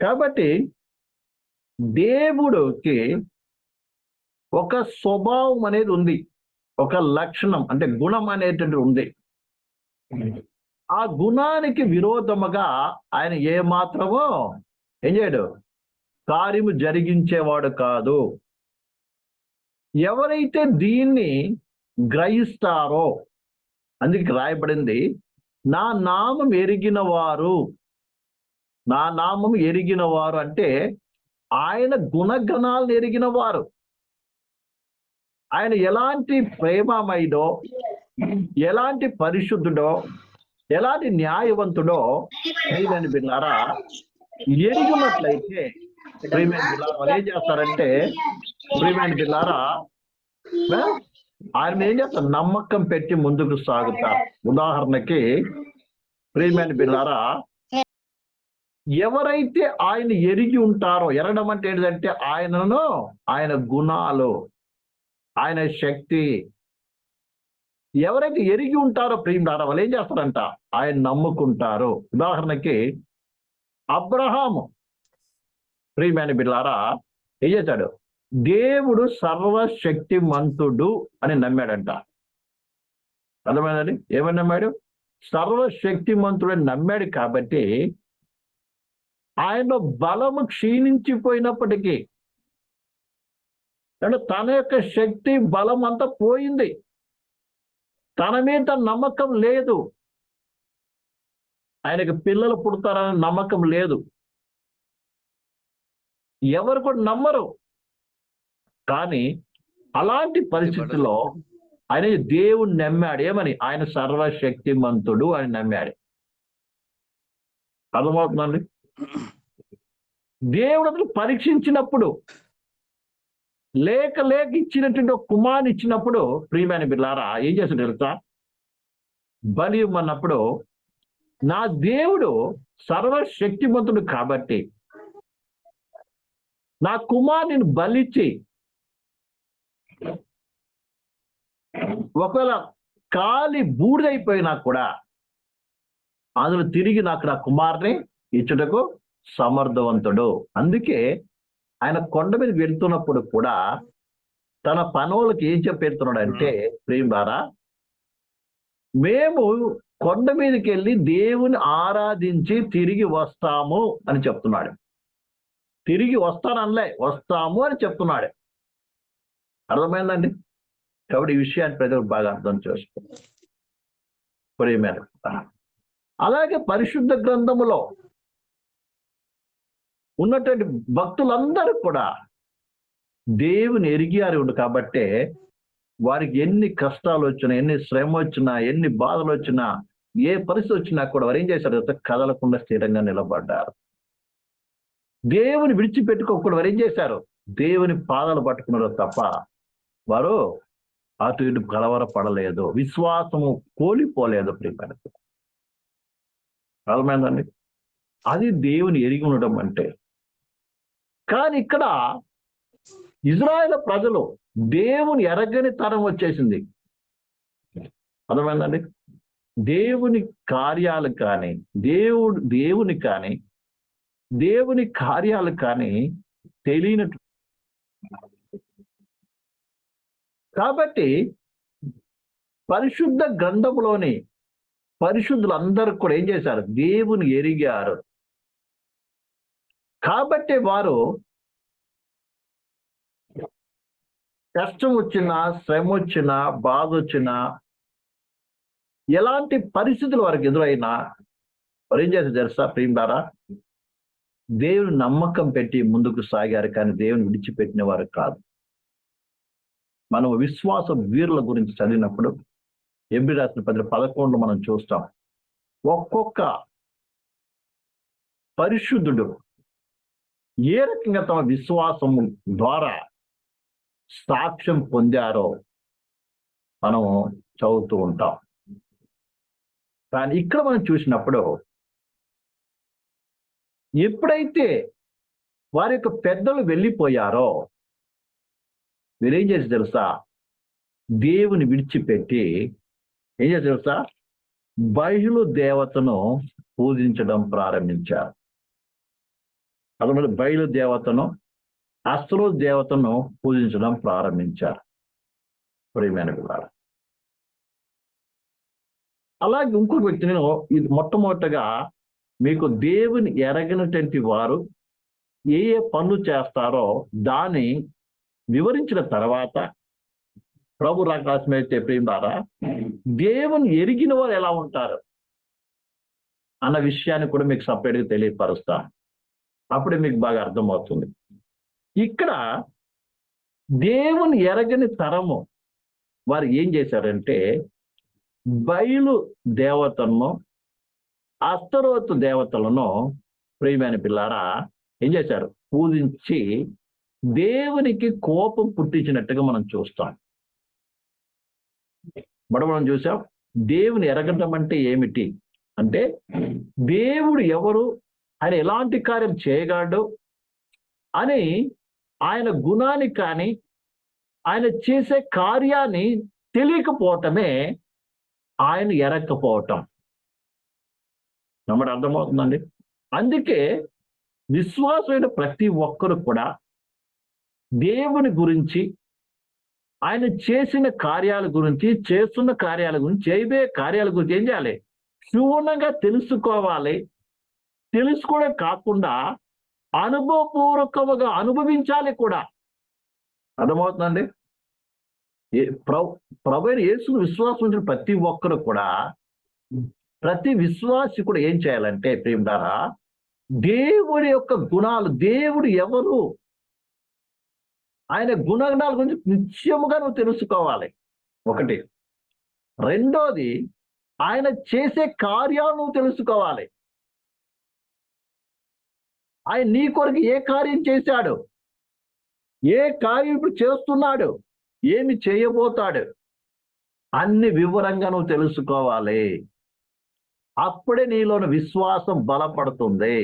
కాబట్టి దేవుడికి ఒక స్వభావం అనేది ఉంది, ఒక లక్షణం అంటే గుణం అనేటువంటి ఉంది. ఆ గుణానికి విరోధముగా ఆయన ఏ మాత్రమో ఏం చేయడు, కార్యము జరిగించేవాడు కాదు. ఎవరైతే దీన్ని గ్రహిస్తారో, అందుకే రాయబడింది, నా నామం ఎరిగిన వారు, నా నామం ఎరిగిన వారు అంటే ఆయన గుణగణాలను ఎరిగిన వారు, ఆయన ఎలాంటి ప్రేమమయుడో, ఎలాంటి పరిశుద్ధుడో, ఎలాంటి న్యాయవంతుడో ప్రియమైన బిడ్డలారా ఎరిగినట్లయితే, ప్రియమైన బిడ్డలారా వాళ్ళు ఏం చేస్తారంటే, ప్రియమైన బిడ్డలారా ఆయన ఏం చేస్తారు, నమ్మకం పెట్టి ముందుకు సాగుతారు. ఉదాహరణకి ప్రియమైన బిడ్డలారా, ఎవరైతే ఆయన ఎరిగి ఉంటారో, ఎరగడం అంటే ఏంటంటే ఆయనను, ఆయన గుణాలు, ఆయన శక్తి ఎవరైతే ఎరిగి ఉంటారో ప్రియులారా వాళ్ళు ఏం చేస్తారంట, ఆయన నమ్ముకుంటారు. ఉదాహరణకి అబ్రహాము ప్రియమైన బిడ్డలారా ఏం చేశాడు, దేవుడు సర్వశక్తిమంతుడు అని నమ్మాడంట. అర్థమైందండి? ఏమని నమ్మాడు? సర్వశక్తిమంతుడని నమ్మాడు. కాబట్టి ఆయన బలము క్షీణించిపోయినప్పటికీ, అంటే తన యొక్క శక్తి బలం అంతా పోయింది, తన మీద నమ్మకం లేదు, ఆయనకు పిల్లలు పుడతారని నమ్మకం లేదు, ఎవరు కూడా నమ్మరు. కానీ అలాంటి పరిస్థితుల్లో ఆయన దేవుని నమ్మాడు. ఏమని? ఆయన సర్వశక్తిమంతుడు అని నమ్మాడు. అర్థమవుతుందండి? దేవుడు అతను పరీక్షించినప్పుడు, లేక ఇచ్చినటువంటి ఒక కుమారుని ఇచ్చినప్పుడు ప్రియమైన బిడ్డలారా ఏం చేస్తాడు తెలుసా, బలి ఇవ్వమన్నప్పుడు నా దేవుడు సర్వశక్తిమంతుడు కాబట్టి నా కుమారుని బలిచ్చి ఒకవేళ కాలి బూడిదైపోయినా కూడా అందులో తిరిగి నాకు నా కుమారుని ఇచ్చుటకు సమర్థవంతుడు. అందుకే ఆయన కొండ మీద వెళ్తున్నప్పుడు కూడా తన పనులకి ఏం చెప్పెడుతున్నాడు అంటే, ప్రియులారా మేము కొండ మీదకి వెళ్ళి దేవుని ఆరాధించి తిరిగి వస్తాము అని చెప్తున్నాడు. తిరిగి వస్తానలే, వస్తాము అని చెప్తున్నాడు. అర్థమైందండి? కాబట్టి ఈ విషయాన్ని ప్రజలు బాగా అర్థం చేసుకోండి. ప్రియమైన అలాగే పరిశుద్ధ గ్రంథములో ఉన్నటువంటి భక్తులందరూ కూడా దేవుని ఎరిగారు కాబట్టి వారికి ఎన్ని కష్టాలు వచ్చినా, ఎన్ని శ్రమ వచ్చినా, ఎన్ని బాధలు వచ్చినా, ఏ పరిస్థితి వచ్చినా కూడా వారు ఏం చేశారు? కదలకుండా స్థిరంగా నిలబడ్డారు. దేవుని విడిచిపెట్టుకోకుండా వారు ఏం చేశారు? దేవుని పాదాలు పట్టుకున్నారు తప్ప వారు అటు ఇటు కలవరపడలేదు, విశ్వాసము కోల్పోలేదు. ప్రియమైన అర్థమైందండి? అది దేవుని ఎరిగి ఉండడం అంటే. కానీ ఇక్కడ ఇజ్రాయేల్ ప్రజలు దేవుని ఎరగని తరం వచ్చేసింది. అర్థమైందండి? దేవుని కార్యాలు కానీ, దేవుని కార్యాలు కానీ తెలియనట్టు. కాబట్టి పరిశుద్ధ గ్రంథములోని పరిశుద్ధులందరూ కూడా ఏం చేశారు? దేవుని ఎరిగారు. కాబట్టి వారు కష్టం వచ్చినా, శ్రమ వచ్చినా, బాధ వచ్చినా, ఎలాంటి పరిస్థితులు వారికి ఎదురైనా వారు ఏం చేశారు తెలుసా ప్రియులారా? దేవుని నమ్మకం పెట్టి ముందుకు సాగారు, కానీ దేవుని విడిచిపెట్టిన వారు కాదు. మనం విశ్వాస వీరుల గురించి చదివినప్పుడు ఎబ్రీ రాసిన 11 మనం చూస్తాం. ఒక్కొక్క పరిశుద్ధుడు ఏ రకంగా తమ విశ్వాసము ద్వారా సాక్ష్యం పొందారో మనం చదువుతూ ఉంటాం. కానీ ఇక్కడ మనం చూసినప్పుడు ఎప్పుడైతే వారి యొక్క పెద్దలు వెళ్ళిపోయారో వీరేం చేసి తెలుసా? దేవుని విడిచిపెట్టి ఏం చేసి తెలుసా? బయలు దేవతను పూజించడం ప్రారంభించారు. అదే బయలు దేవతను, అస్త్రో దేవతను పూజించడం ప్రారంభించారు. ప్రియమైన పిల్లారా, అలాగే ఇంకొక వ్యక్తి నేను ఇది మొట్టమొదటగా మీకు దేవుని ఎరగనటువంటి వారు ఏ ఏ పనులు చేస్తారో దాన్ని వివరించిన తర్వాత ప్రభు రాకాశమైతే ప్రియులారా, దేవుని ఎరిగిన వారు ఎలా ఉంటారు అన్న విషయాన్ని కూడా మీకు సపరేట్గా తెలియపరుస్తా. అప్పుడే మీకు బాగా అర్థమవుతుంది. ఇక్కడ దేవుని ఎరగని తరము వారు ఏం చేశారంటే బయలు దేవతలను, అస్తరోతు దేవతలను ప్రియమైన పిల్లారా ఏం చేశారు? పూజించి దేవునికి కోపం పుట్టించినట్టుగా మనం చూస్తాం. మనం చూసాం దేవుని ఎరగడం అంటే ఏమిటి అంటే దేవుడు ఎవరు, ఆయన ఎలాంటి కార్యం చేయగలడు అని ఆయన గుణాన్ని కానీ ఆయన చేసే కార్యాన్ని తెలియకపోవటమే ఆయన ఎరగకపోవటం. నమ్మడం అర్థమవుతుందండి. అందుకే విశ్వాసమైన ప్రతి ఒక్కరు కూడా దేవుని గురించి, ఆయన చేసిన కార్యాల గురించి, చేస్తున్న కార్యాల గురించి, చేయబోయే కార్యాల గురించి ఏం చేయాలి? క్షుణ్ణంగా తెలుసుకోవాలి. తెలుసుకోవడం కాకుండా అనుభవపూర్వకంగా అనుభవించాలి కూడా. అర్థమవుతుందండి. ప్రభువైన యేసును విశ్వాసం ఉంచిన ప్రతి ఒక్కరు కూడా, ప్రతి విశ్వాసి కూడా ఏం చేయాలంటే ప్రియులారా, దేవుడి యొక్క గుణాలు, దేవుడు ఎవరు, ఆయన గుణగణాల గురించి నిత్యముగా నువ్వు తెలుసుకోవాలి. ఒకటి. రెండోది, ఆయన చేసే కార్యాలు నువ్వు తెలుసుకోవాలి. ఆయన నీ కొరకు ఏ కార్యం చేశాడు, ఏ కార్యం ఇప్పుడు చేస్తున్నాడు, ఏమి చేయబోతాడు, అన్ని వివరంగా నువ్వు తెలుసుకోవాలి. అప్పుడే నీలోని విశ్వాసం బలపడుతుంది.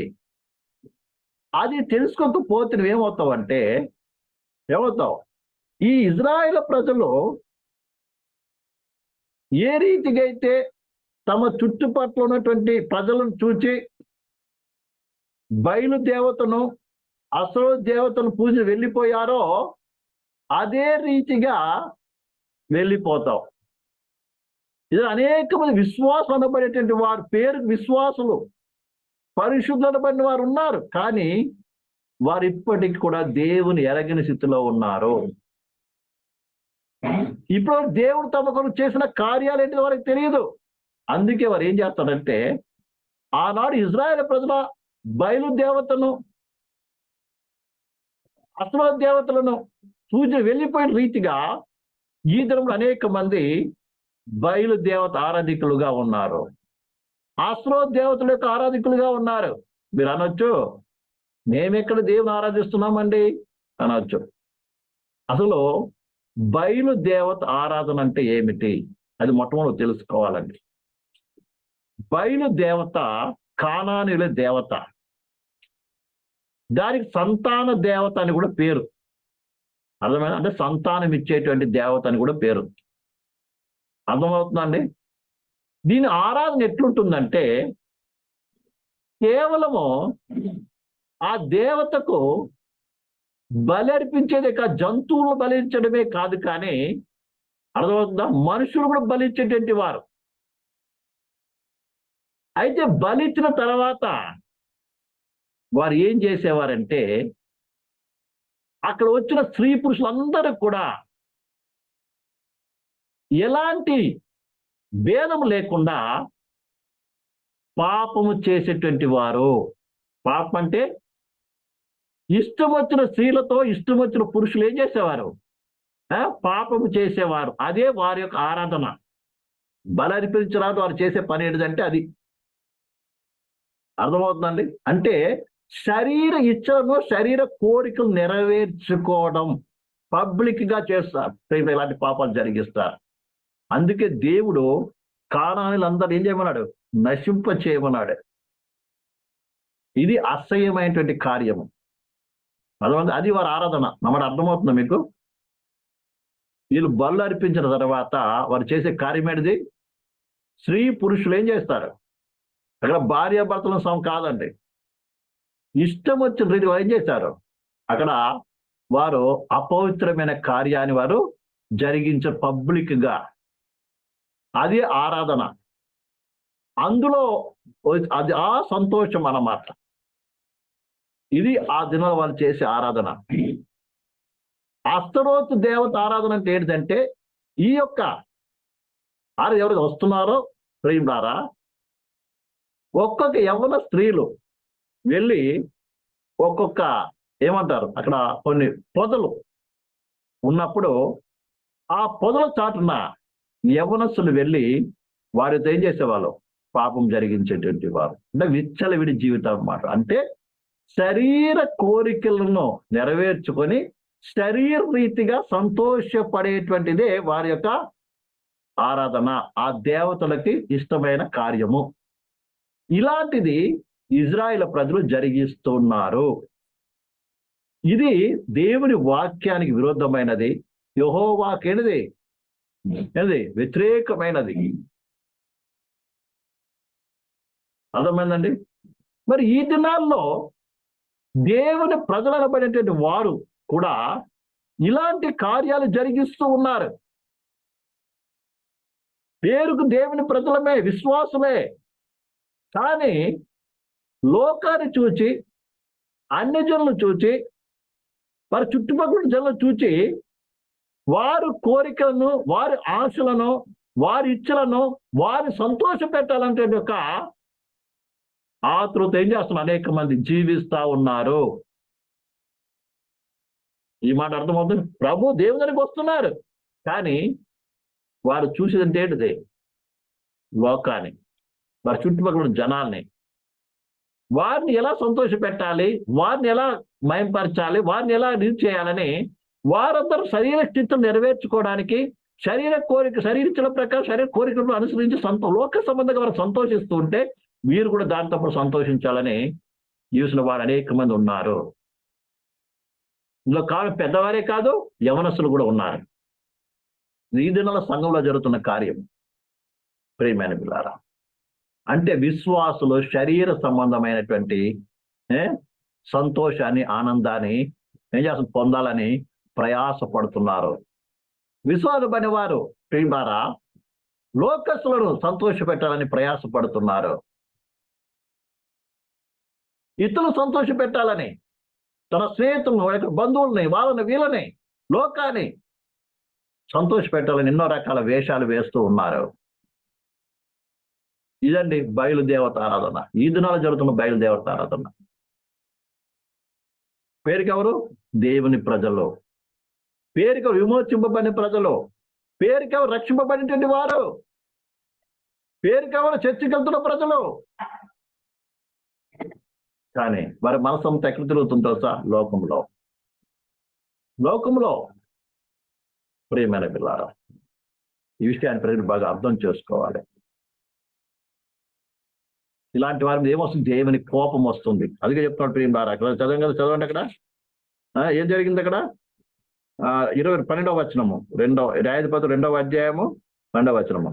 అది తెలుసుకోకపోతే నువ్వేమవుతావంటే ఏమవుతావు? ఈ ఇజ్రాయేల్ ప్రజలు ఏ రీతిగా అయితే తమ చుట్టుపక్కల ఉన్నటువంటి ప్రజలను చూచి బయలు దేవతను, అసలు దేవతను పూజ వెళ్ళిపోయారో అదే రీతిగా వెళ్ళిపోతావు. ఇది అనేక మంది విశ్వాసం అనబడేటువంటి వారు, పేరు విశ్వాసులు, పరిశుద్ధులు అనబడిన వారు ఉన్నారు. కానీ వారు ఇప్పటికి కూడా దేవుని ఎరగని స్థితిలో ఉన్నారు. ఇప్పుడు దేవుడు తమ కొరకు చేసిన కార్యాలు ఏంటో వారికి తెలియదు. అందుకే వారు ఏం చేస్తారంటే ఆనాడు ఇజ్రాయేల్ ప్రజల బయలు దేవతను, అసలు దేవతలను పూజ వెళ్ళిపోయిన రీతిగా ఈ దినంలో అనేక మంది బయలు దేవత ఆరాధికులుగా ఉన్నారు, అసలు దేవతల యొక్క ఆరాధికులుగా ఉన్నారు. మీరు అనొచ్చు, మేమెక్కడ దేవుని ఆరాధిస్తున్నామండి అనొచ్చు. అసలు బయలు దేవత ఆరాధన అంటే ఏమిటి అది మొట్టమొదటి తెలుసుకోవాలండి. బయలు దేవత కానానీయుల దేవత, దానికి సంతాన దేవత అని కూడా పేరు. అర్థమైనా? అంటే సంతానం ఇచ్చేటువంటి దేవత అని కూడా పేరు. అర్థమవుతుందండి. దీని ఆరాధన ఎట్లుంటుందంటే కేవలము ఆ దేవతకు బలి అర్పించేదే కాదు, జంతువులు బలించడమే కాదు, కానీ అర్థమవుతుందా, మనుషులు కూడా బలించేటువంటి వారు. అయితే బలిచ్చిన తర్వాత వారు ఏం చేసేవారంటే అక్కడ వచ్చిన స్త్రీ పురుషులందరూ కూడా ఎలాంటి భేదం లేకుండా పాపము చేసేటువంటి వారు. పాపం అంటే ఇష్టం వచ్చిన స్త్రీలతో ఇష్టం వచ్చిన పురుషులు ఏం చేసేవారు? పాపము చేసేవారు. అదే వారి యొక్క ఆరాధన. బలి అర్పించరాదు వారు చేసే పని ఏంటంటే అది. అర్థమవుతుందండి. అంటే శరీర ఇచ్చను, శరీర కోరికలు నెరవేర్చుకోవడం పబ్లిక్ గా చేస్తారు, ఇలాంటి పాపాలు జరిగిస్తారు. అందుకే దేవుడు కానానీయులందరూ ఏం చేయమన్నాడు? నశింప చేయమన్నాడు. ఇది అసహ్యమైనటువంటి కార్యము. అది వారి ఆరాధన. నమ్మడం అర్థమవుతుందా మీకు? వీళ్ళు బలు అర్పించిన తర్వాత వారు చేసే కార్యం ఏంటిది? స్త్రీ పురుషులు ఏం చేస్తారు? అక్కడ భార్యాభర్తల కాదండి. ఇష్టం వచ్చిన రీతి ఏం చేశారు అక్కడ? వారు అపవిత్రమైన కార్యాన్ని వారు జరిగించే పబ్లిక్ గా. అది ఆరాధన. అందులో అది ఆ సంతోషం అన్నమాట. ఇది ఆ దినం వాళ్ళు చేసే ఆరాధన. అస్తరోతు దేవత ఆరాధన అంటే ఏంటిదంటే ఈ యొక్క ఎవరు వస్తున్నారో ప్రియులారా, ఒక్కొక్క యవ్వన స్త్రీలు వెళ్ళి ఒక్కొక్క ఏమంటారు అక్కడ కొన్ని పొదలు ఉన్నప్పుడు ఆ పొదల చాటున యవ్వనస్తులు వెళ్ళి వారితో ఏం చేసేవాళ్ళు? పాపం జరిగించేటువంటి వారు. అంటే విచ్చలవిడి జీవితం అన్నమాట. అంటే శరీర కోరికలను నెరవేర్చుకొని శరీర రీతిగా సంతోషపడేటువంటిదే వారి యొక్క ఆరాధన, ఆ దేవతలకి ఇష్టమైన కార్యము. ఇలాంటిది ఇజ్రాయేల్ ప్రజలు జరిగిస్తున్నారు. ఇది దేవుని వాక్యానికి విరుద్ధమైనది. యెహోవాకేంటిది? వ్యతిరేకమైనది. అర్థమైందండి? మరి ఈ దినాల్లో దేవుని ప్రజలనబడేటువంటి వారు కూడా ఇలాంటి కార్యాలు జరిగిస్తూ ఉన్నారు. పేరుకు దేవుని ప్రజలమే, విశ్వాసులే. కానీ లోకాన్ని చూచి, అన్యజనులను చూచి, వారి చుట్టుపక్కల జనులను చూచి వారి కోరికలను, వారి ఆశలను, వారి ఇచ్చలను వారి సంతోష పెట్టాలంటే యొక్క ఆతృత ఏం చేస్తున్నారు? అనేక మంది జీవిస్తా ఉన్నారు. ఈ మాట అర్థమవుతుంది. ప్రభు దేవుని దగ్గరికి వస్తున్నారు, కానీ వారు చూసేదంటే ఏంటిది? లోకాన్ని, వారి చుట్టుపక్కల ఉన్న జనాల్ని. వారిని ఎలా సంతోష పెట్టాలి, వారిని ఎలా మయంపరచాలి, వారిని ఎలా ఇది చేయాలని వారందరూ శరీర స్థితిని నెరవేర్చుకోవడానికి శరీర శరీరించిన ప్రకారం శరీర కోరికలను అనుసరించి లోక సంబంధంగా వారు సంతోషిస్తూ ఉంటే వీరు కూడా దాంతో పాటు సంతోషించాలని చూసిన వారు అనేక మంది ఉన్నారు. ఇందులో పెద్దవారే కాదు, యవనస్తులు కూడా ఉన్నారు. ఈ దినాల సంఘంలో జరుగుతున్న కార్యం ప్రియమైన పిల్లారా, అంటే విశ్వాసులు శరీర సంబంధమైనటువంటి సంతోషాన్ని, ఆనందాన్ని ఏం చేస్తారు? పొందాలని ప్రయాసపడుతున్నారు. విశ్వాసపడిన వారు ప్రియులారా లోకస్తులను సంతోష పెట్టాలని ప్రయాసపడుతున్నారు. ఇతరులు సంతోష పెట్టాలని తన స్నేహితులను, బంధువుల్ని, వాళ్ళని, వీళ్ళని, లోకాన్ని సంతోష పెట్టాలని ఎన్నో రకాల వేషాలు వేస్తూ ఉన్నారు. ఇదండి బయలుదేవత ఆరాధన. ఈ దినాలు జరుగుతున్న బయలుదేవత ఆరాధన. పేరుకెవరు? దేవుని ప్రజలు. పేరుకెవరు? విమోచింపబడిన ప్రజలు. పేరుకెవరు? రక్షింపబడినటువంటి వారు. పేరుకెవరు? చర్చికి వెళ్తున్న ప్రజలు. కానీ వారి మనసంతా ఎక్కడ తిరుగుతుందో తెలుసా? లోకంలో. ప్రియమైన పిల్లారా, ఈ విషయాన్ని ప్రజలు బాగా అర్థం చేసుకోవాలి. ఇలాంటి వారి మీద ఏమొస్తుంది? దేవుని కోపం వస్తుంది. అందుకే చెప్తున్నాడు ప్రియులారా, అక్కడ చదవండి అక్కడ ఏం జరిగింది అక్కడ? 12వ వచనము, 2వ అధ్యాయము 2వ వచనము.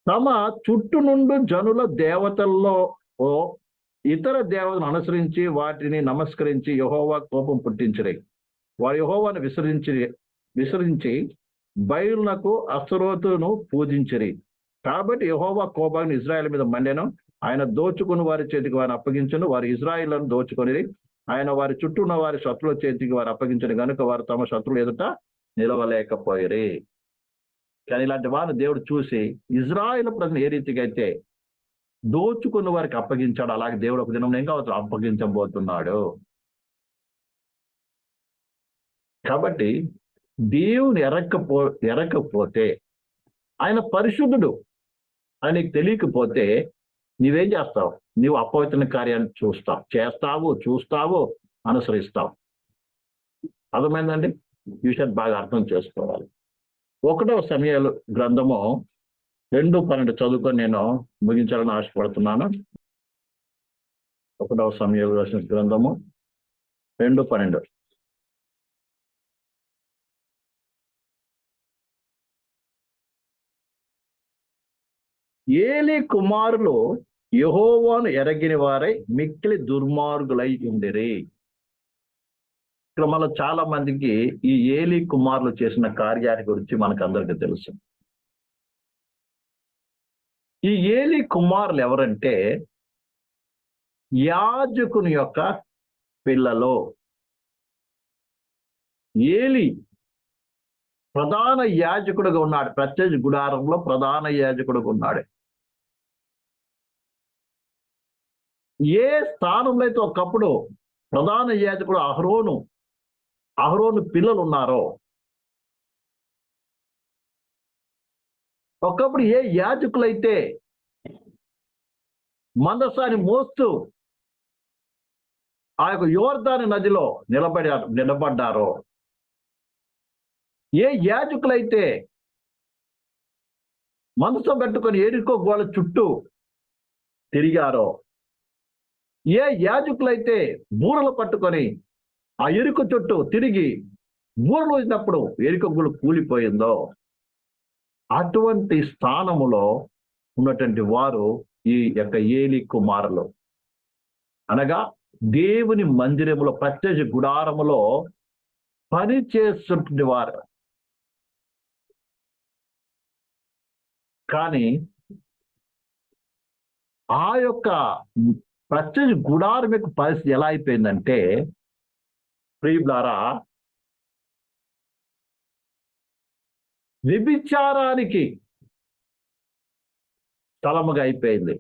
తమ చుట్టూ నుండి జనుల దేవతల్లో ఇతర దేవతలను అనుసరించి వాటిని నమస్కరించి యెహోవా కోపం పుట్టించిరి. వారు యెహోవాను విసరించి బయలునకు అస్తరోతును పూజించిరి. కాబట్టి యెహోవా కోపాన్ని ఇజ్రాయేల్ మీద మండెను. ఆయన దోచుకుని వారి చేతికి వారిని అప్పగించను. వారు ఇజ్రాయేళ్లను దోచుకొని ఆయన వారి చుట్టూ ఉన్న వారి శత్రువుల చేతికి వారు అప్పగించను కనుక వారు తమ శత్రువులు ఎదుట నిలవలేకపోయిరి. కానీ ఇలాంటి వారిని దేవుడు చూసి ఇజ్రాయేల్ ప్రజలు ఏ రీతిగా అయితే దోచుకున్న వారికి అప్పగించాడు, అలాగే దేవుడు ఒక దినం ఇంకా అప్పగించబోతున్నాడు. కాబట్టి దేవుని ఎరకపోతే, ఆయన పరిశుద్ధుడు అని నీకు తెలియకపోతే నీవేం చేస్తావు? నీవు అపవిత్ర కార్యాన్ని చూస్తావు, అనుసరిస్తావు. అర్థమైందండి? ఈ విషయాన్ని బాగా అర్థం చేసుకోవాలి. 1వ సమూయేలు గ్రంథము 2:12 చదువుకొని నేను ముగించాలని ఆశపడుతున్నాను. 1వ సమూయేలు గ్రంథము 2:12. ఏలీ కుమారులు యెహోవాను ఎరగిన వారై మిక్కిలి దుర్మార్గులై ఉండిరి. ఇక్కడ మన చాలా మందికి ఈ ఏలీ కుమారులు చేసిన కార్యాన్ని గురించి మనకు అందరికీ తెలుసు. ఈ ఏలీ కుమారులు ఎవరంటే యాజకుని యొక్క పిల్లలు. ఏలీ ప్రధాన యాజకుడుగా ఉన్నాడు. ప్రత్యక్ష గుడారంలో ప్రధాన యాజకుడుగా ఉన్నాడు. ఏ స్థానంలో అయితే ఒకప్పుడు ప్రధాన యాజకుడు అహరోను పిల్లలు ఉన్నారో, ఒకప్పుడు ఏ యాజకులైతే మందసాన్ని మోస్తూ ఆ యొక్క యోర్దాను నదిలో నిలబడ్డారో, ఏ యాజకులైతే మందసం పెట్టుకొని ఎరికో గోడ చుట్టూ తిరిగారో, ఏ యాజకులైతే బూరలు పట్టుకొని ఆ ఎరుక చుట్టూ తిరిగి బూరలు వచ్చినప్పుడు ఎరుక గూడు కూలిపోయిందో, అటువంటి స్థానములో ఉన్నటువంటి వారు ఈ యొక్క ఏలీ కుమారులు. అనగా దేవుని మందిరములో ప్రత్యక్ష గుడారములో పని చేస్తుంటే వారు. కానీ ఆ యొక్క ప్రత్యక్ష గుడారం యొక్క పరిస్థితి ఎలా అయిపోయిందంటే, ప్రియులారా, వ్యభిచారానికి స్థలముగా అయిపోయింది.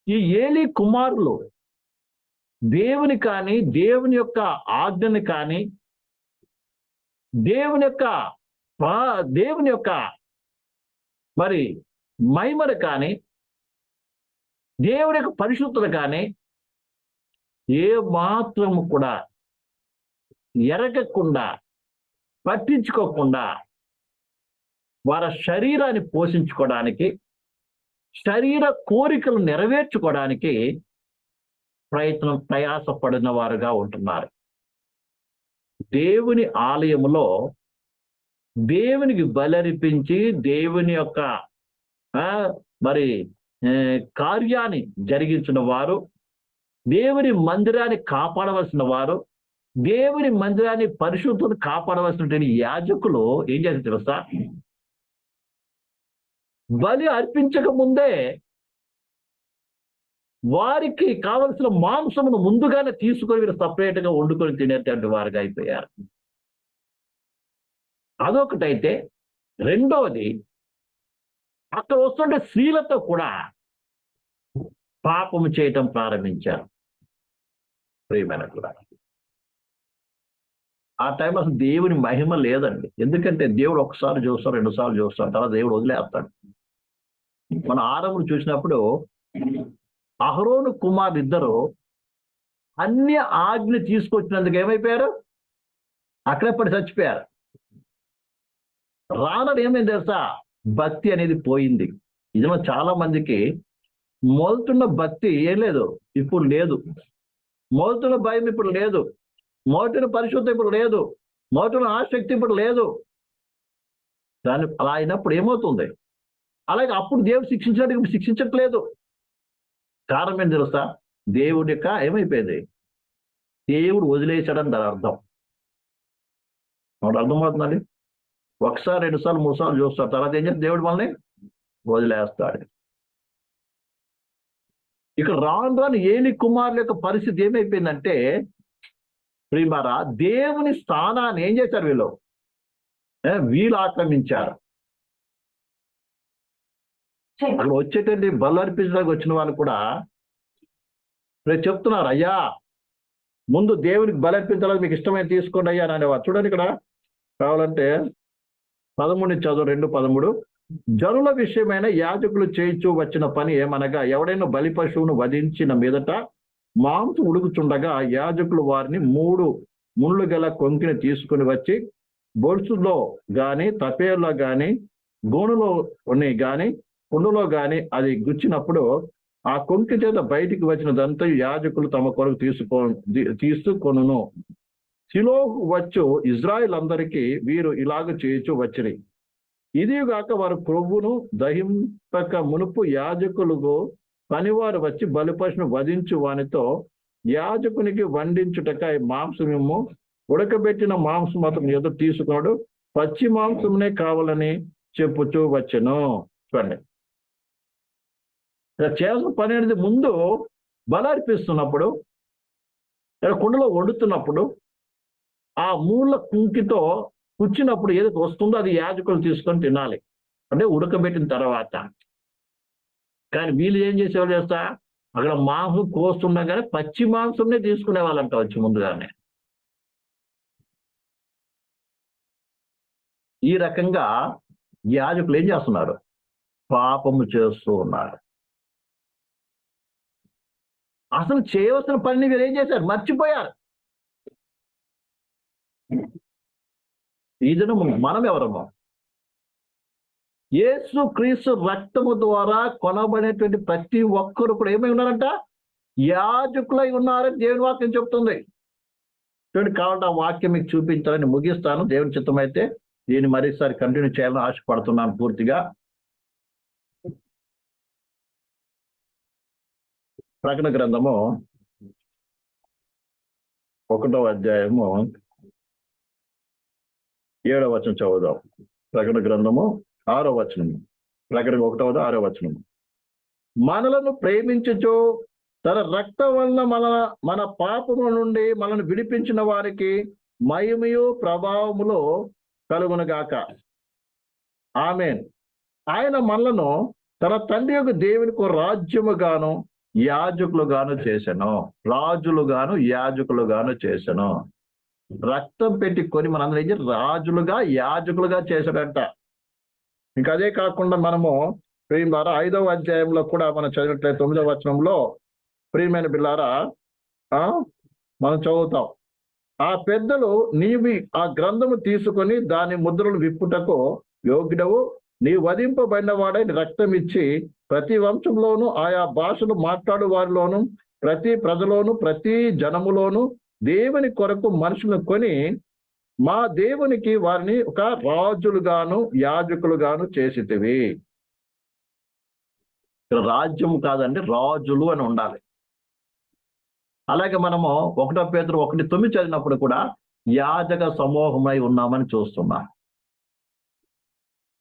ఈ ఏలీ కుమారులు దేవుని కానీ, దేవుని యొక్క ఆజ్ఞని కానీ, దేవుని యొక్క మరి మహిమను కానీ, దేవుని యొక్క పరిశుద్ధత కానీ ఏ మాత్రము కూడా ఎరగకుండా, పట్టించుకోకుండా వారి శరీరాన్ని పోషించుకోవడానికి, శరీర కోరికలు నెరవేర్చుకోవడానికి ప్రయాసపడిన వారుగా ఉంటున్నారు. దేవుని ఆలయములో దేవునికి బలర్పించి దేవుని యొక్క మరి కార్యాన్ని జరిగించిన వారు, దేవుని మందిరాన్ని కాపాడవలసిన వారు, దేవుని మందిరాన్ని పరిశుద్ధతను కాపాడవలసినటువంటి యాజకులు ఏం చేస్తారు తెలుసా? బలి అర్పించక ముందే వారికి కావలసిన మాంసమును ముందుగానే తీసుకొని వీరు సపరేట్ గా వండుకొని తినేటువంటి వారుగా అయిపోయారు. అదొకటైతే, రెండవది అక్కడ వస్తుంటే స్త్రీలతో కూడా పాపము చేయటం ప్రారంభించారు. ప్రియమైన కూడా ఆ టైం అసలు దేవుని మహిమ లేదండి. ఎందుకంటే దేవుడు ఒకసారి చూస్తాడు, 2 సార్లు చూస్తాడు, తర్వాత దేవుడు వదిలేస్తాడు. మన ఆరంభం చూసినప్పుడు అహరోను కుమారులు ఇద్దరు అన్ని ఆజ్ఞ తీసుకొచ్చినందుకు ఏమైపోయారు? అక్కడే పడి చచ్చిపోయారు. రానడు ఏమైంది తెలుసా? భక్తి అనేది పోయింది. నిజంగా చాలా మందికి మొదలుతున్న భక్తి ఏం లేదు, ఇప్పుడు లేదు. మొదలుతున్న భయం ఇప్పుడు లేదు. మొదటిన పరిశుద్ధం ఇప్పుడు లేదు. మొదటిన ఆసక్తి ఇప్పుడు లేదు. దాన్ని అలా అయినప్పుడు ఏమవుతుంది? అలాగే అప్పుడు దేవుడు శిక్షించడానికి శిక్షించట్లేదు. కారణం ఏం తెలుసా? దేవుడి యొక్క ఏమైపోయింది? దేవుడు వదిలేశాడని దాని అర్థం. అర్థమవుతుందండి? ఒకసారి 2 సార్లు 3 సార్లు చూస్తాడు, తర్వాత ఏం చేస్తే దేవుడు మనల్ని వదిలేస్తాడు. ఇక రాను రాను ఏలీ కుమారుల యొక్క పరిస్థితి ఏమైపోయిందంటే, ప్రియమారా, దేవుని స్థానాన్ని ఏం చేశారు వీళ్ళు ఆక్రమించారు. అక్కడ వచ్చేటండి బలు అర్పించడానికి వచ్చిన వాళ్ళు కూడా రేపు చెప్తున్నారు, అయ్యా ముందు దేవునికి బలి అర్పించాలని మీకు ఇష్టమైన తీసుకోండి అయ్యా అని అనేవారు. చూడండి, ఇక్కడ కావాలంటే 13 చదువు 2:13. జనుల విషయమైన యాజకులు చేయించు వచ్చిన పని ఏమనగా, ఎవడైనా బలి పశువును వధించిన మీదట మాంసం ఉడుకుచుండగా యాజకులు వారిని 3 ముళ్ళు గల కొంకిని తీసుకుని వచ్చి బొలుసులో గాని, తపేలో గాని, గోనులో గాని, కుండలో గాని అది గుచ్చినప్పుడు ఆ కొంకి చేత బయటికి వచ్చినదంతా యాజకులు తమ కొరకు తీసుకొనును. షిలోహు వచ్చు ఇజ్రాయిల్ అందరికీ వీరు ఇలాగ చేయొచ్చు వచ్చిరి. ఇదిగాక వారు క్రొవ్వును దహింపక మునుపు యాజకులకు పనివారు వచ్చి బలిపశును వధించు వానితో యాజకునికి వండించుటకై మాంసము ఉడకబెట్టిన మాంసం అతను ఎదురు తీసుకున్నాడు, పచ్చి మాంసమునే కావాలని చెప్పుతూ వచ్చెను. చూడండి, చేయాల్సిన పని అనేది ముందు బలి అర్పిస్తున్నప్పుడు, కుండలో వండుతున్నప్పుడు ఆ మూల కుంకితో కూర్చున్నప్పుడు ఏదైతే వస్తుందో అది యాజకులు తీసుకొని తినాలి, అంటే ఉడకబెట్టిన తర్వాత. కానీ వీళ్ళు ఏం చేసేవాళ్ళు చేస్తా, అక్కడ మాంసం కోస్తుండగానే పచ్చి మాంసంనే తీసుకునే వాళ్ళంట వచ్చి ముందుగానే. ఈ రకంగా యాజకులు ఏం చేస్తున్నారు, పాపము చేస్తూ ఉన్నారు. అసలు చేయవలసిన పనిని వీరు ఏం చేశారు, మర్చిపోయారు. ఈ దినము మనం ఎవరము, యేసు క్రీస్తు రక్తము ద్వారా కొనబడినటువంటి ప్రతి ఒక్కరు కూడా ఏమై ఉన్నారంట, యాజకులై ఉన్నారని దేవుని వాక్యం చెప్తుంది. చూడండి, కాబట్టి ఆ వాక్యం మీకు చూపించాలని ముగిస్తాను. దేవుని చిత్తం అయితే దీన్ని మరోసారి కంటిన్యూ చేయాలని ఆశపడుతున్నాను పూర్తిగా. ప్రకటన గ్రంథము 1వ అధ్యాయము 7వ వచనం చదువుదాం. ప్రకటన గ్రంథము 6వ వచనం, ప్రకటన 1వ 6వ వచనం. మనలను ప్రేమించుచు తన రక్తం వలన మన పాపముల నుండి మనల్ని విడిపించిన వారికి మహిమయు ప్రభావములో కలుగునుగాక. ఆమేన్. ఆయన మనలను తన తండ్రి యొక్క దేవునికి రాజ్యముగాను యాజకులుగాను చేసెను. రాజులుగాను యాజకులుగాను చేసెను. రక్తం పెట్టి కొని మనందరం రాజులుగా యాజకులుగా చేశాడంట. ఇంకా అదే కాకుండా మనము ప్రియమారా 5వ అధ్యాయంలో కూడా మనం చదివినట్లయితే 9వ వచనంలో, ప్రియమైన బిల్లారా మనం చదువుతాం, ఆ పెద్దలు నీవి ఆ గ్రంథము తీసుకొని దాని ముద్రలు విప్పుటకు యోగ్యుడవు, నీ వధింపబడిన వాడై రక్తం ఇచ్చి ప్రతి వంశంలోను ఆయా భాషలు మాట్లాడు వారిలోను ప్రతి ప్రజలోను ప్రతి జనములోను దేవుని కొరకు మనుషులను కొని మా దేవునికి వారిని ఒక రాజులుగాను యాజకులుగాను చేసితివి. రాజ్యం కాదండి, రాజులు అని ఉండాలి. అలాగే మనము 1 పేతురు 1:9 చదివినప్పుడు కూడా యాజక సమూహమై ఉన్నామని చూస్తున్నాం.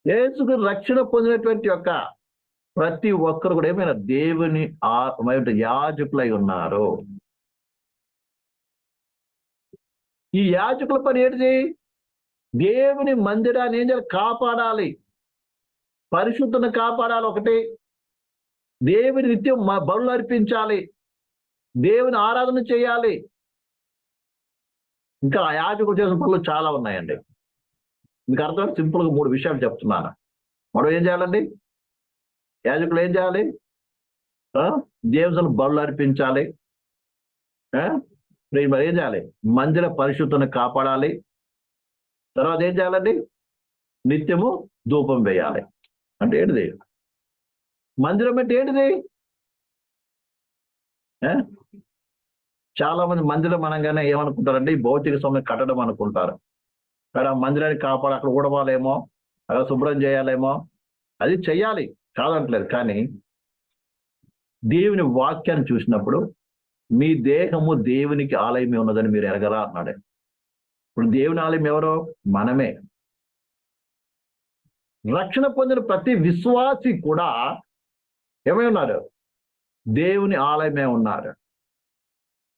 యేసుకు రక్షణ పొందినటువంటి యొక్క ప్రతి ఒక్కరు కూడా ఏమైనా దేవుని యాజకులై ఉన్నారు. ఈ యాజకుల పని ఏంటిది, దేవుని మందిరాన్ని ఏం చేయాలి, కాపాడాలి, పరిశుద్ధను కాపాడాలి. ఒకటి, దేవుని నిత్యం బలులు అర్పించాలి, దేవుని ఆరాధన చేయాలి. ఇంకా ఆ యాజకులు చేసిన పనులు చాలా ఉన్నాయండి. మీకు అర్థం, సింపుల్గా 3 విషయాలు చెప్తున్నాను. మనం ఏం చేయాలండి, యాజకులు ఏం చేయాలి, దేవుని బలులు అర్పించాలి, ఏం చేయాలి, మందిర పరిశుద్ధను కాపాడాలి. తర్వాత ఏం చేయాలండి, నిత్యము ధూపం వేయాలి. అంటే ఏంటిది, మందిరం అంటే ఏంటిది? చాలా మంది మందిరం అనగానే ఏమనుకుంటారంటే ఈ భౌతిక సమయం కట్టడం అనుకుంటారు. కానీ ఆ మందిరాన్ని కాపాడు, అక్కడ ఊడవాలేమో, అక్కడ శుభ్రం చేయాలేమో, అది చెయ్యాలి కాదంటలేదు. కానీ దేవుని వాక్యాన్ని చూసినప్పుడు మీ దేహము దేవునికి ఆలయమే ఉన్నదని మీరు ఎరగరా అన్నాడు. ఇప్పుడు దేవుని ఆలయం ఎవరో, మనమే. రక్షణ పొందిన ప్రతి విశ్వాసి కూడా ఏమై ఉన్నారు, దేవుని ఆలయమే ఉన్నారు.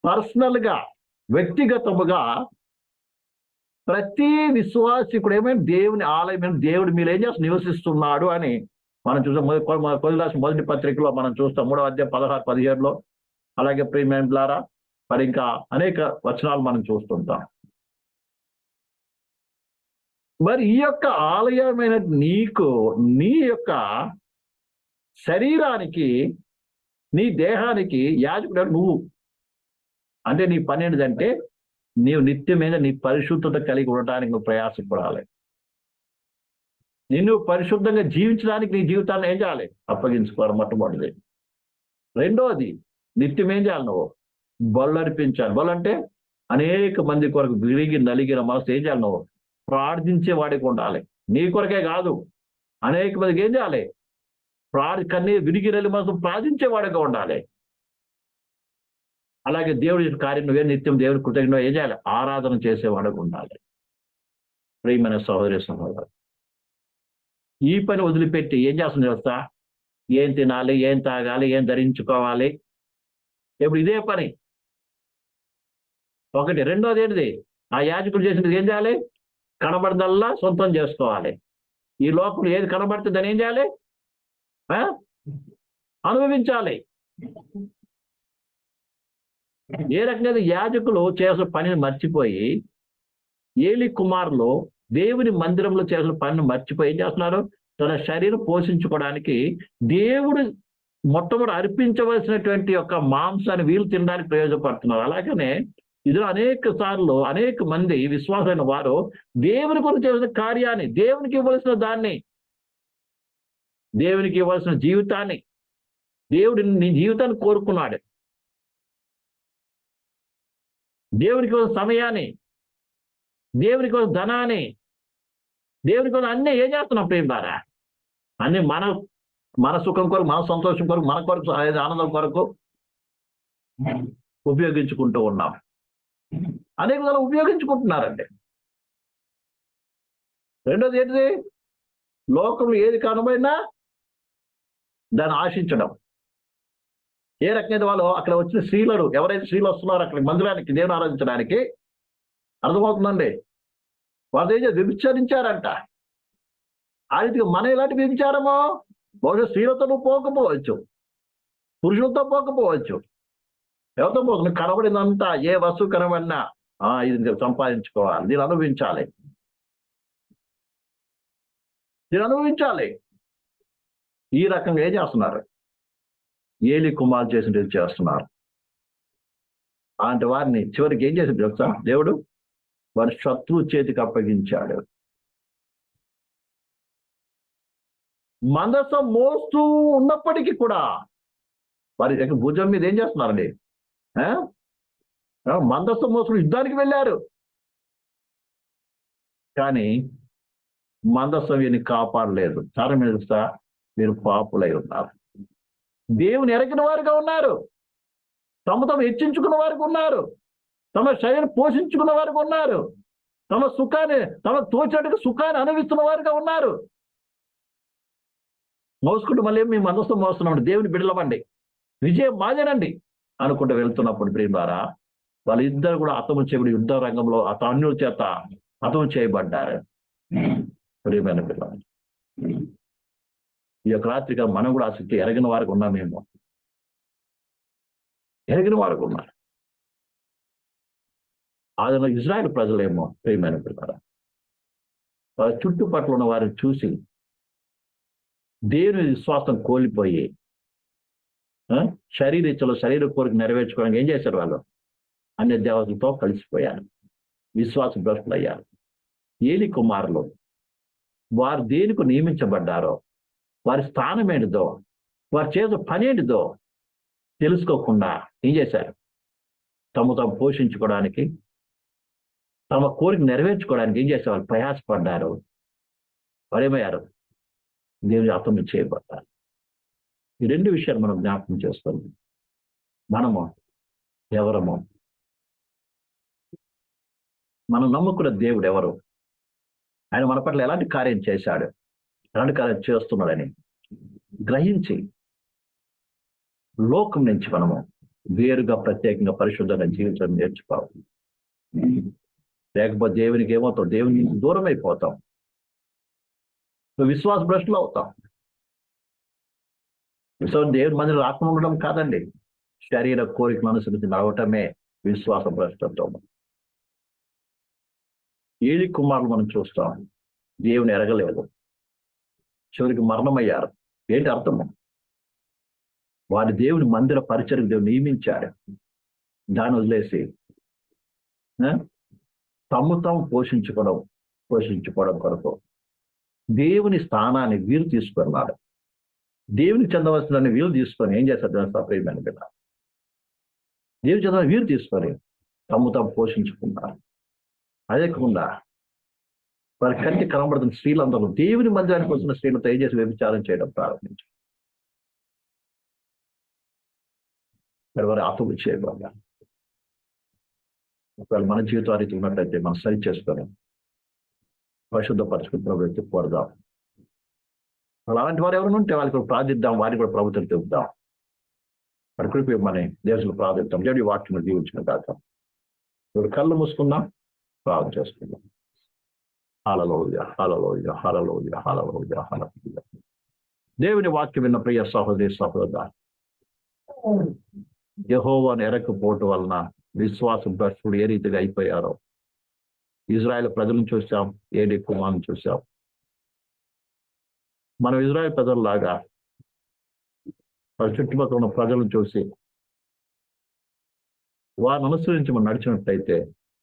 పర్సనల్ గా, వ్యక్తిగతముగా ప్రతి విశ్వాసి కూడా ఏమైనా దేవుని ఆలయం, దేవుడు మీరు ఏం చేసి నివసిస్తున్నాడు అని మనం చూసాం. కొరింథీయులకు రాసిన 1వ పత్రికలో మనం చూస్తాం, 3వ అధ్యాయం 16-17లో. అలాగే ప్రియమైనలారా మరి ఇంకా అనేక వచనాలు మనం చూస్తుంటాం. మరి ఈ యొక్క ఆలయమైన నీకు, నీ యొక్క శరీరానికి, నీ దేహానికి యాజకుడు నువ్వు. అంటే నీ పని ఏంటిదంటే నీవు నిత్యమైన నీ పరిశుద్ధత కలిగి ఉండటానికి నువ్వు ప్రయాసపడాలి. నిన్ను పరిశుద్ధంగా జీవించడానికి నీ జీవితాన్ని ఏం చేయాలి, అప్పగించుకోవడం మొట్టమొదటిది. రెండోది, నిత్యం ఏం చేయాలి, నువ్వు బలు అర్పించాలి. బలు అంటే అనేక మంది కొరకు విరిగి నలిగిన మనసు ఏం చేయాలి, నువ్వు ప్రార్థించే వాడికి ఉండాలి. నీ కొరకే కాదు, అనేక మందికి ఏం చేయాలి? కన్నీరు వినికిరలి మనసు ప్రార్థించేవాడుగా ఉండాలి. అలాగే దేవుడి కార్యం నువ్వే నిత్యం దేవుడి కృతజ్ఞత ఏం చేయాలి? ఆరాధన చేసేవాడుగా ఉండాలి. ప్రియమైన సహోదరి సహోదరు, ఈ పని వదిలిపెట్టి ఏం చేస్తుంది తెలుసా? ఏం తినాలి, ఏం తాగాలి, ఏం ధరించుకోవాలి, ఇప్పుడు ఇదే పని. ఒకటి. రెండోది ఏంటిది? ఆ యాజకుడు చేసినది ఏం చేయాలి? కనబడదల్లా సొంతం చేసుకోవాలి. ఈ లోకంలో ఏది కనబడితే దాన్ని ఏం చేయాలి? అనుభవించాలి. ఏ రకంగా యాజకులు చేసిన పనిని మర్చిపోయి, ఏలి కుమారులు దేవుని మందిరంలో చేసిన పనిని మర్చిపోయి ఏం చేస్తున్నారు? తన శరీరం పోషించుకోవడానికి దేవుడు మొట్టమొదటి అర్పించవలసినటువంటి యొక్క మాంసాన్ని వీళ్ళు తినడానికి ప్రయోజనపడుతున్నారు. అలాగనే ఇందులో అనేక సార్లు అనేక మంది విశ్వాసమైన వారు దేవుని కొరకు చేసిన కార్యాన్ని, దేవునికి ఇవ్వాల్సిన దాన్ని, దేవునికి ఇవ్వాల్సిన జీవితాన్ని, దేవుడు నీ జీవితాన్ని కోరుకున్నాడు. దేవునికి ఇవ్వాల్సిన సమయాన్ని, దేవునికి ఇవ్వాల్సిన ధనాన్ని, దేవునికి ఇవ్వాల్సిన అన్నీ ఏం చేస్తున్నాం ప్రియులారా? అన్ని మన సుఖం కొరకు, మన సంతోషం కొరకు, మన కొరకు, ఆనందం కొరకు ఉపయోగించుకుంటూ ఉన్నాం. అనేక విధాలు ఉపయోగించుకుంటున్నారండి. రెండోది ఏంటిది? లోకంలో ఏది కనబడినా దాన్ని ఆశించడం. ఏ రకమైన వాళ్ళు అక్కడ వచ్చిన స్త్రీలను, ఎవరైతే స్త్రీలు వస్తున్నారో అక్కడ మందిరానికి దేవుని ఆరాధించడానికి, అర్థమవుతుందండి, వాళ్ళు ఏం వ్యభిచరించారంట. ఆ రీతిగా మనం ఎలాంటి వ్యభిచారమో, బహుశా స్త్రీలతో నువ్వు పోకపోవచ్చు, పురుషులతో పోకపోవచ్చు, ఎవరితో పోకు, కనబడినంతా ఏ వస్తువు కనబడినా ఇది సంపాదించుకోవాలి, దీన్ని అనుభవించాలి, ఈ రకంగా ఏం చేస్తున్నారు? ఏలి కుమార్ చేసినట్టు చేస్తున్నారు. అలాంటి వారిని చివరికి ఏం చేసి తెలుసా? దేవుడు వారి శత్రువు చేతికి అప్పగించాడు. మందసం మోస్తూ ఉన్నప్పటికీ కూడా వారి దగ్గర భుజం మీద ఏం చేస్తున్నారండి? మందసం మోసుకుని యుద్ధానికి వెళ్ళారు. కానీ మందసం వీరిని కాపాడలేదు. కారణం ఏం తెలుసా? మీరు పాపులై ఉన్నారు, దేవుని ఎరగిన వారుగా ఉన్నారు, తమ హెచ్చించుకున్న వారికి ఉన్నారు, తమ శరీరం పోషించుకున్న వారికి ఉన్నారు, తమ సుఖాన్ని, తమ తోచినట్టుగా సుఖాన్ని అనుభవిస్తున్న వారుగా ఉన్నారు. మోసుకుంటూ మళ్ళీ మేము మందస్థం మోస్తున్నామండి, దేవుని బిడలమండి, విజయం మాదేనండి అనుకుంటూ వెళ్తున్నప్పుడు ప్రియులారా, వాళ్ళిద్దరు కూడా హతము చేయబడి యుద్ధ రంగంలో అన్యుల చేత హతము చేయబడ్డారు. ప్రియమైన పిల్లలు, ఈ యొక్క రాత్రిగా మనం కూడా ఆసక్తి ఎరగిన వారికి ఉన్నామేమో, ఎరగిన వారికి ఉన్నారు. అదన ఇజ్రాయెల్ ప్రజలేమో ప్రియమైన పిల్లరా, వాళ్ళ చుట్టుపక్కల ఉన్న వారిని చూసి దేవుని విశ్వాసం కోల్పోయి శరీర కోరిక నెరవేర్చుకోవడానికి ఏం చేశారు? వాళ్ళు అన్య దేవతలతో కలిసిపోయారు, విశ్వాస భ్రష్టులయ్యారు. ఏలి కుమారులు వారు దేనికి నియమించబడ్డారో, వారి స్థానం ఏంటిదో, వారు చేసే పని ఏంటిదో తెలుసుకోకుండా ఏం చేశారు? తమ పోషించుకోవడానికి, తమ కోరిక నెరవేర్చుకోవడానికి ఏం చేసేవారు? ప్రయాసపడ్డారు. వారేమయ్యారు? దేవుని హతం చేయబడ్డారు. ఈ రెండు విషయాలు మనం జ్ఞాపకం చేసుకోవాలి. మనము ఎవరము, మనం నమ్ముకున్న దేవుడు ఎవరు, ఆయన మన పట్ల ఎలాంటి కార్యం చేశాడు, ఎలాంటి కార్యం చేస్తున్నాడని గ్రహించి లోకం నుంచి మనము వేరుగా ప్రత్యేకంగా పరిశుద్ధంగా జీవించడం నేర్చుకోవాలి. లేకపోతే దేవునికి ఏమవుతాం? దేవుని దూరం అయిపోతాం, విశ్వాస భ్రష్టులు అవుతాం. దేవుని మందిరం ఆత్మ ఉండడం కాదండి, శరీర కోరికను అనుసరించి నడవటమే విశ్వాస భ్రష్టత్వం. ఏలి కుమారులు మనం చూస్తాం, దేవుని ఎరగలేదు, చివరికి మరణమయ్యారు. ఏంటి అర్థము? వారి దేవుని మందిర పరిచర్యకు దేవుడు నియమించాడు, దాన్ని వదిలేసి తాము పోషించుకోవడం కొరకు దేవుని స్థానాన్ని వీరు తీసుకున్నారు. దేవునికి చెందవలసిన వీరు తీసుకొని ఏం చేస్తారు? ప్రియమైన బిడ్డ, దేవుని చెందిన వీరు తీసుకొని తాము పోషించుకున్నారు. అదే కాకుండా వారి కంటి కనబడుతున్న స్త్రీలందరూ దేవుని మందిరానికి వచ్చిన స్త్రీలు దయచేసి వ్యభిచారం చేయడం ప్రారంభించారు. వారి ఆత్మలు చేయబోగా ఒకవేళ మన జీవితానికి ఉన్నట్లయితే మనం సరి చేసుకొని పరిశుద్ధపరచుకుని ప్రభుత్వం కోరదాం. అలాంటి వారు ఎవరైనా ఉంటే వాళ్ళకి కూడా ప్రార్థిద్దాం, వారికి కూడా ప్రభుత్వం చెబుదాం. వారి కృప మన దేశంలో ప్రార్థిద్దాం. దేవుడి వాక్యం జీవించిన దాకా ఇప్పుడు కళ్ళు మూసుకుందాం, ప్రార్థన చేసుకుందాం. హల్లెలూయా, హల్లెలూయా, హల్లెలూయా, హల్లెలూయా, హల్లెలూయా. దేవుని వాక్యం విన్న ప్రియ సహోదరి సహోదరుడా, యెహోవాను ఎరకపోవటం వలన విశ్వాస భ్రష్టులు ఏ రీతిగా అయిపోయారో ఇజ్రాయెల్ ప్రజలను చూసాం, ఏలి కుమారుని చూసాం. మనం ఇజ్రాయెల్ ప్రజల్లాగా వారి చుట్టుపక్కల ఉన్న ప్రజలను చూసి వారిని అనుసరించి మనం నడిచినట్లయితే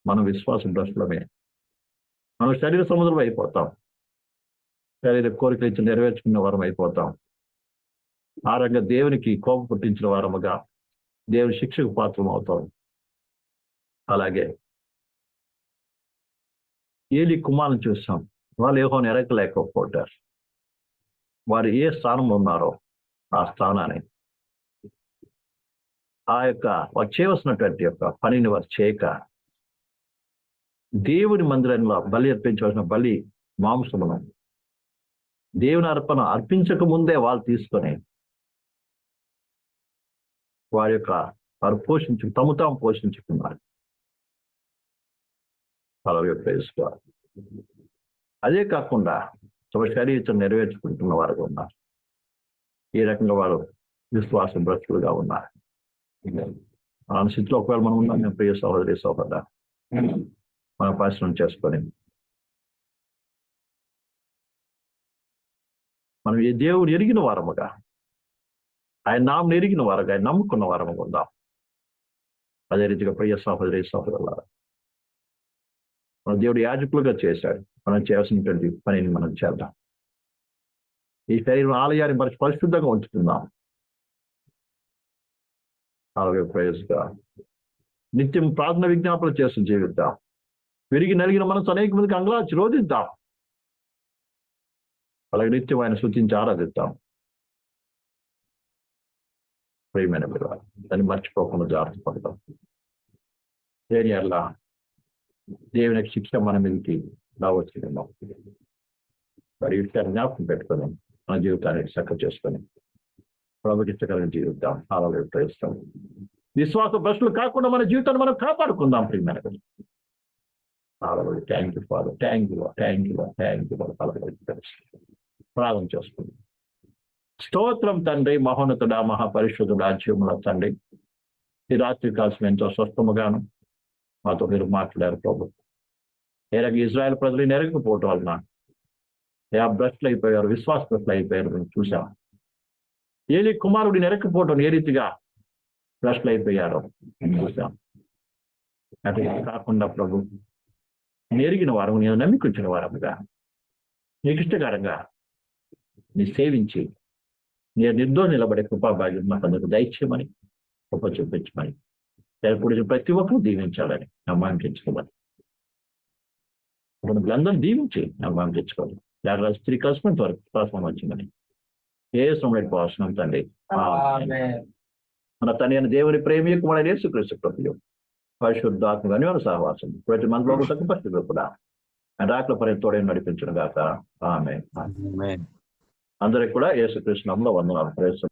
మనం విశ్వాస భ్రష్టులమే. మనం శరీర సముద్రం అయిపోతాం, శరీర కోరికలు ఇచ్చి నెరవేర్చుకున్న వారం అయిపోతాం. ఆ రంగా దేవునికి కోపం పుట్టించిన వారముగా దేవుని శిక్షకు పాత్రం అవుతాం. అలాగే ఏలి కుమారుని చూస్తాం, వాళ్ళు యెహోవాను ఎరగలేకపోతారు. వారు ఏ స్థానంలో ఉన్నారో ఆ స్థానాన్ని వారు చేయవలసినటువంటి యొక్క పనిని వారు చేయక దేవుని మందిరంలో బలి అర్పించవలసిన బలి మాంసమును దేవుని అర్పణ అర్పించక ముందే వాళ్ళు తీసుకొని వారి యొక్క వారు తాము పోషించుకున్నారు. అలాగే ప్రేసుకోవాలి. అదే కాకుండా తమ శరీరం నెరవేర్చుకుంటున్న వారు ఉన్నారు. ఈ రకంగా వారు విశ్వాస భ్రష్టులుగా ఉన్నారు. ఆ స్థితిలో ఒకవేళ మనం ఉన్నాం, మేము ప్రియ సహోదరి సహోదర మన పరిశ్రమ చేసుకొని మనం ఈ దేవుడు ఎరిగిన వారముగా, ఆయన నామం ఎరిగిన వారుగా, ఆయన నమ్ముకున్న వారముగా ఉందాం. అదే రీతిగా ప్రియ సహోదరి సహోదరుల మన దేవుడు యాజకులుగా చేశాడు. మనం చేయాల్సినటువంటి పనిని మనం చేద్దాం. ఈ శరీరం ఆలయాన్ని పరిశుద్ధంగా ఉంచుకుందాం. అలాగే ప్రేయస్గా నిత్యం ప్రార్థన విజ్ఞాపనలు చేస్తూ జీవిద్దాం. విరిగి నలిగిన మనసు అనేక మందికి అంగలార్చి రోధిద్దాం. అలాగే నిత్యం ఆయన స్తుతించి ఆరాధిద్దాం. ప్రియమైన మీరు దాన్ని మర్చిపోకుండా జాగ్రత్త పడదాం. దేని వల్ల దేవుని శిక్ష మన మీదకి రావచ్చున్నాం. మరి ఈ విషయాన్ని జ్ఞాపకం పెట్టుకొని మన జీవితాన్ని చక్కగా చేసుకొని ప్రభుకి ఇష్టకరంగా జీవిద్దాం. అలాగే ప్రయత్నం విశ్వాస భ్రష్టులు కాకుండా మన జీవితాన్ని మనం కాపాడుకుందాం. ప్రియమైన thank you father, thank you, thank you, thank you. ప్రార్థన చేసుకుందాం. స్తోత్రం తండ్రి, మహోన్నతుడా, మహాపరిశుద్ధుడా, జీవముల తండ్రి, ఈ రాత్రి కాల్సిన ఎంతో స్వస్థముగాను మాతో మీరు మాట్లాడారు ప్రభు. ఇజ్రాయెల్ ప్రజలు నెరగకపోవటం వలన భ్రష్టులు అయిపోయారు, విశ్వాస భ్రష్టులు అయిపోయారు. మేము చూసాం. ఏలి కుమారుడి నెరకపోవటం ఏ రీతిగా భ్రష్టులు అయిపోయారో చూసాం. అదే కాకుండా ప్రభు నెరిగిన వారు, నేను నమ్మికొచ్చిన వారముగా నీకు ఇష్టకరంగా నీ సేవించి నేను నిర్దోష నిలబడే కృపాభాగ్యం మాకు అందరికి దయచేయమని, కృప చూపించమని, ఇప్పుడు ప్రతి ఒక్కరు దీవించాలని నమ్మకం తెచ్చుకోమని, అందరం దీవించి నమ్మకం తెచ్చుకోవాలి. జాగ్రత్త స్త్రీ కలిసినంత వరకు ప్రాసం వచ్చిందని ఏ సమయం పోవస్తున్నాం తండ్రి. మన తండ్రి అయిన దేవుని ప్రేమికు మన యేసుక్రీస్తు కృపయు పరిశుద్ధాత్మ అనివార్య సహవాసం ప్రతి మనలో పరిస్థితులు కూడా రాకల పరితోడే నడిపించడం గాక. ఆమేన్. అందరికి కూడా యేసుక్రీస్తు నామములో వందనాలు.